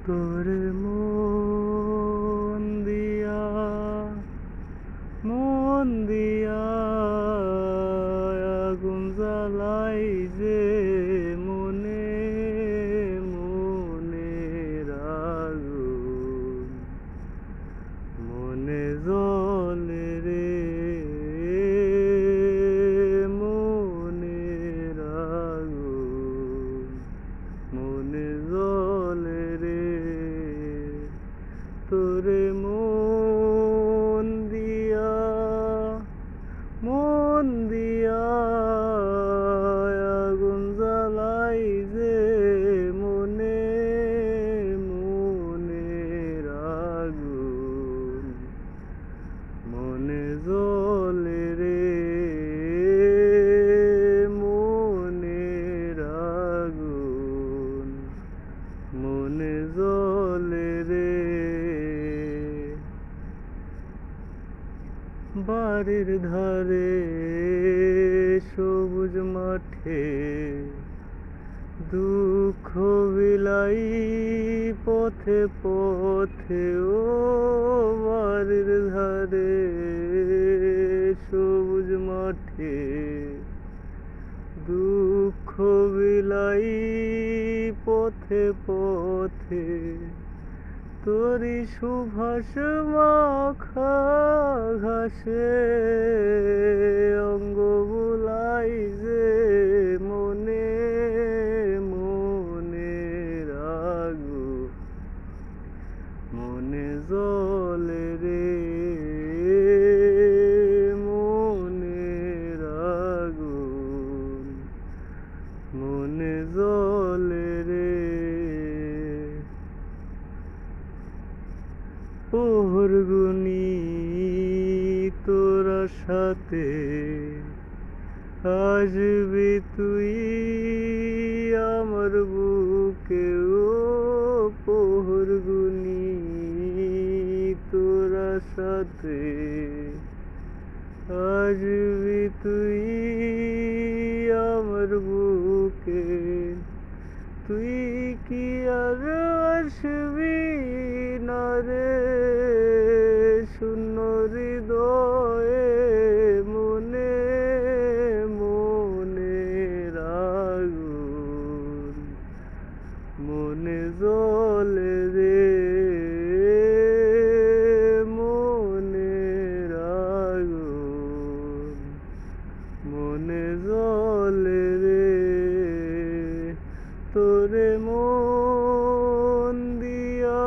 তোরে মন দিয়া আগুন জ্বালাই যে মনে মনের আগুন মনে জ্বলে রে মনের আগুন মনে জ্বলে রে তোরে মন দিয়া আগুন জ্বালাই যে মনে মনের আগুন মনে জ্বলে রে মনের আগুন মনে জ্বলে রে বাড়ির ধারে সবুজ মাঠে দুঃখ বিলাই পথে পথে ও বাড়ির ধারে সবুজ মাঠে দুঃখ বিলাই পথে পথে তোরি সুভাষ মাখা ঘাসে অঙ্গ বুলাই যে মনে মনের আগুন মনে জ্বলে রে মনের আগুন মনে জ্বলে রে প্রহরগুনি তোরা সাথে আসবি তুই আমার বুকে ও প্রহরগুনি তোরা সাথে আসবি তুই আমার বুকে তুই কি আর আসবি না রে শূন্য হৃদয়ে মনে মনের আগুন মনে জ্বলে রে মনের আগুন মনে জ্বলে রে তোরে মন দিয়া